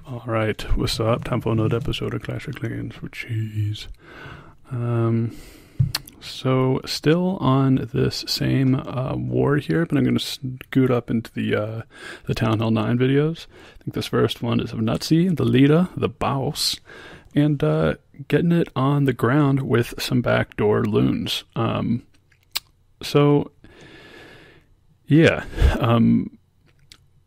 Alright, what's up? Time for another episode of Clash of Clans with Cheese. So, still on this same war here, but I'm going to scoot up into the Town Hall 9 videos. I think this first one is of Nutsy, the leader, the boss, and getting it on the ground with some backdoor loons.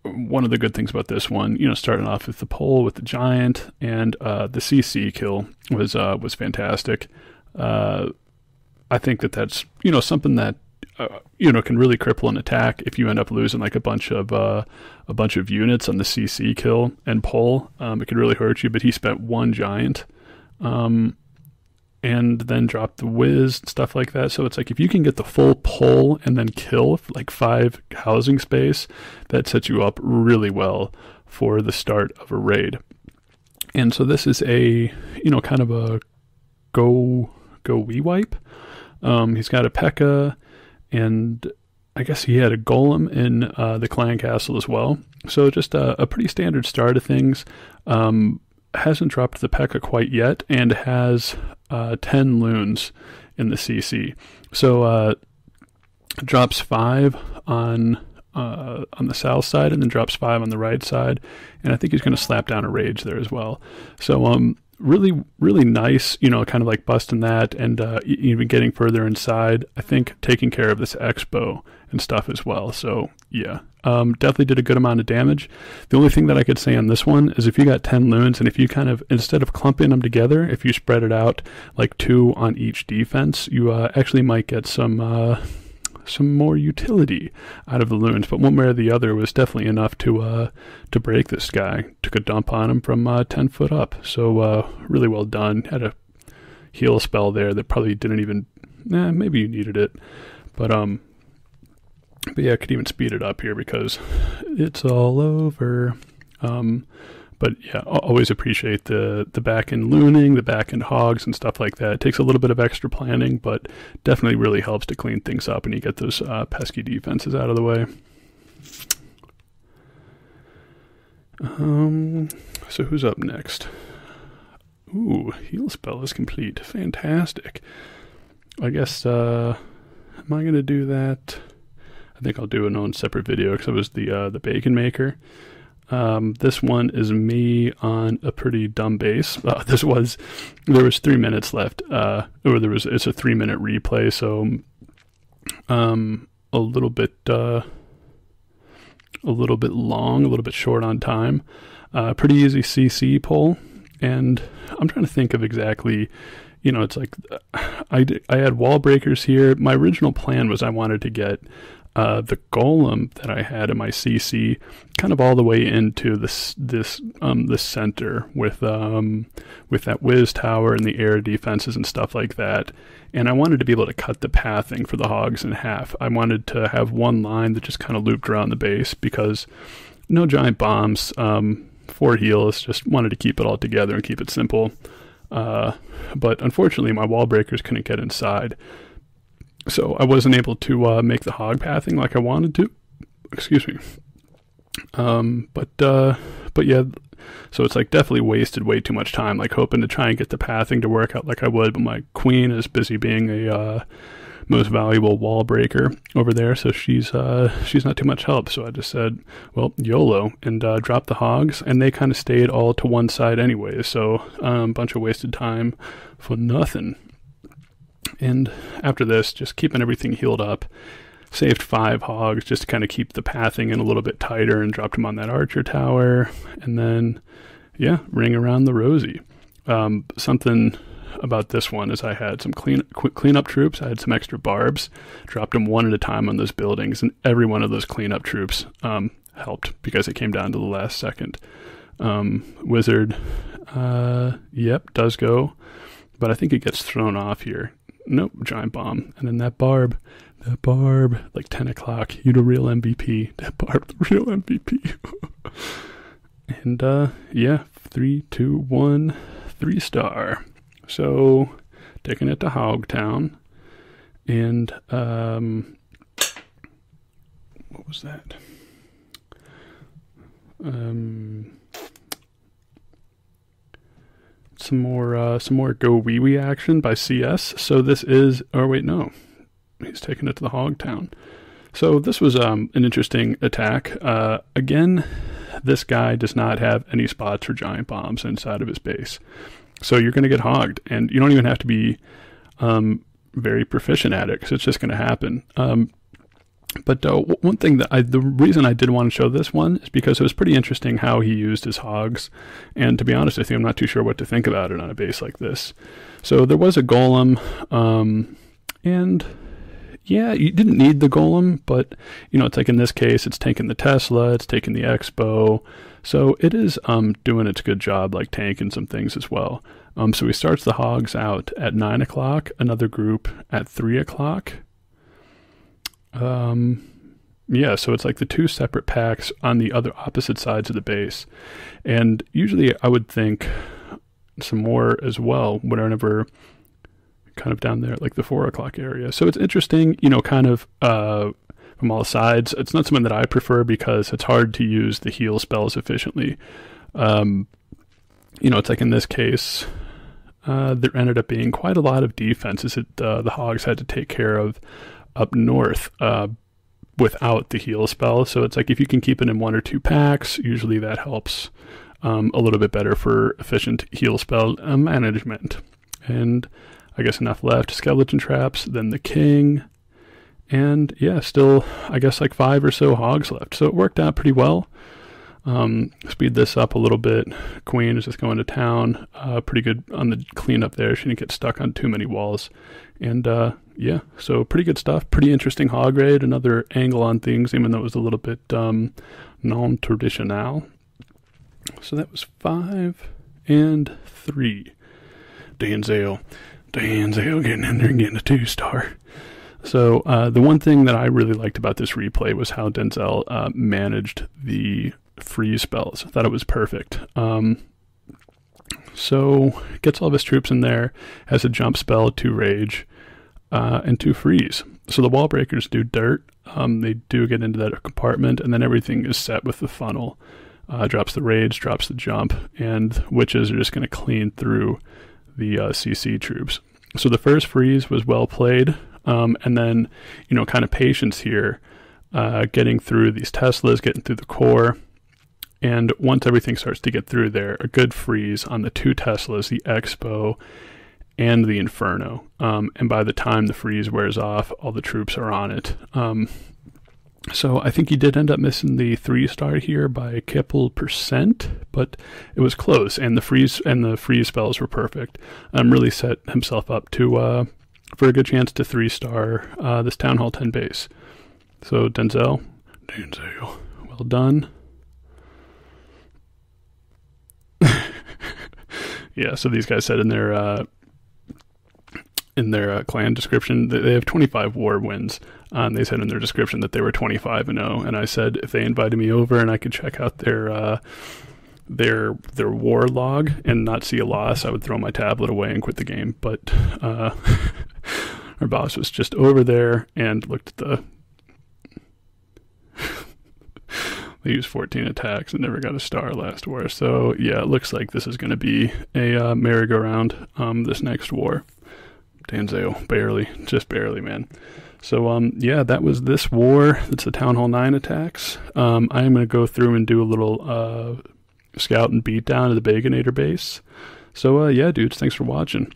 One of the good things about this one, starting off with the pole with the giant and the CC kill was fantastic. I think that's something that can really cripple an attack if you end up losing like a bunch of units on the CC kill and pole. It could really hurt you. But he spent one giant, and then dropped the whiz and stuff like that. So it's like if you can get the full pull and then kill like 5 housing space, that sets you up really well for the start of a raid. And so this is a kind of a GoWiWiPe. He's got a P.E.K.K.A. and I guess he had a golem in the clan castle as well. So just a pretty standard start of things. Hasn't dropped the P.E.K.K.A. quite yet, and has 10 loons in the CC. So drops 5 on the south side, and then drops 5 on the right side. And I think he's going to slap down a rage there as well. So really, really nice, kind of like busting that, and even getting further inside. I think taking care of this Expo and stuff as well. So yeah, definitely did a good amount of damage. The only thing that I could say on this one is if you got 10 loons, and if you kind of, instead of clumping them together, if you spread it out like 2 on each defense, you actually might get some more utility out of the loons. But one way or the other was definitely enough to break this guy. Took a dump on him from 10 foot up. So really well done. Had a heal spell there that probably didn't even, maybe you needed it, but yeah, I could even speed it up here because it's all over. But yeah, always appreciate the back end looning, the back end hogs and stuff like that. It takes a little bit of extra planning, but definitely really helps to clean things up and you get those pesky defenses out of the way. So who's up next? Ooh, heal spell is complete. Fantastic. I guess, am I going to do that? I think I'll do an own separate video because it was the bacon maker. This one is me on a pretty dumb base. There was 3 minutes left, it's a 3-minute replay, so a little bit long, a little bit short on time. Pretty easy CC pull, and I'm trying to think of exactly, it's like I had wall breakers here. My original plan was I wanted to get the golem that I had in my CC kind of all the way into this center with that whiz tower and the air defenses and stuff like that. And I wanted to be able to cut the pathing for the hogs in half. I wanted to have one line that just kind of looped around the base because no giant bombs, 4 heals, just wanted to keep it all together and keep it simple. But unfortunately my wall breakers couldn't get inside. So I wasn't able to make the hog pathing like I wanted to. Excuse me. But yeah, so it's like definitely wasted way too much time, like hoping to try and get the pathing to work out like I would, but my queen is busy being a most valuable wall breaker over there, so she's not too much help. So I just said, well, YOLO, and dropped the hogs, and they kind of stayed all to one side anyway, so a bunch of wasted time for nothing. And after this, just keeping everything healed up, saved 5 hogs just to kind of keep the pathing in a little bit tighter, and dropped them on that archer tower. And then, yeah, ring around the rosy. Something about this one is I had some cleanup troops. I had some extra barbs, dropped them one at a time on those buildings, and every one of those cleanup troops helped because it came down to the last second. Wizard, yep, does go, but I think it gets thrown off here. Nope, giant bomb. And then that barb, like 10 o'clock, you the real MVP. That barb, the real MVP. And, yeah, 3, 2, 1, 3-star. So, taking it to Hogtown. And, what was that? some more GoWiWi action by CS. So this is, or wait, no, he's taking it to the hog town. So this was an interesting attack. Again, this guy does not have any spots for giant bombs inside of his base. So you're going to get hogged, and you don't even have to be very proficient at it, because it's just going to happen. But one thing that the reason I did want to show this one is because it was pretty interesting how he used his hogs. And to be honest with you, I'm not too sure what to think about it on a base like this. So there was a golem, and yeah, you didn't need the golem, but it's like in this case, it's taking the Tesla, it's taking the Expo. So it is doing its good job, like tanking some things as well. So he starts the hogs out at 9 o'clock, another group at 3 o'clock. Yeah, so it's like the two separate packs on the other opposite sides of the base. And usually I would think some more as well, whenever kind of down there, like the 4 o'clock area. So it's interesting, kind of from all sides. It's not something that I prefer because it's hard to use the heal spells efficiently. It's like in this case, there ended up being quite a lot of defenses that the hogs had to take care of up north without the heal spell. So it's like if you can keep it in 1 or 2 packs, usually that helps a little bit better for efficient heal spell management. And I guess enough left. Skeleton traps, then the king, and yeah, still I guess like 5 or so hogs left. So it worked out pretty well. Speed this up a little bit. Queen is just going to town. Pretty good on the cleanup there. She didn't get stuck on too many walls. And yeah, so pretty good stuff. Pretty interesting hog raid. Another angle on things, even though it was a little bit non-traditional. So that was 5 and 3. Denzel getting in there and getting a 2-star. So the one thing that I really liked about this replay was how Denzel managed the freeze spells. I thought it was perfect. So gets all of his troops in there, has a jump spell, 2 rage, and 2 freeze. So the wall breakers do dirt. They do get into that compartment, and then everything is set with the funnel. Drops the rage, drops the jump, and witches are just going to clean through the CC troops. So the first freeze was well played, and then kind of patience here, getting through these Teslas, getting through the core. And once everything starts to get through there, a good freeze on the 2 Teslas, the Expo and the Inferno. And by the time the freeze wears off, all the troops are on it. So I think he did end up missing the 3-star here by a couple %, but it was close, and the freeze spells were perfect. Really set himself up to for a good chance to 3-star this Town Hall 10 base. So Denzel, well done. Yeah, so these guys said in their clan description that they have 25 war wins. They said in their description that they were 25-0, and I said if they invited me over and I could check out their war log and not see a loss, I would throw my tablet away and quit the game. But our boss was just over there and looked at the. They used 14 attacks and never got a star last war. So yeah, it looks like this is going to be a merry-go-round this next war. Denzel, just barely, man. So yeah, that was this war. It's the Town Hall 9 attacks. I am going to go through and do a little scout and beat down of the Baconator base. So yeah, dudes, thanks for watching.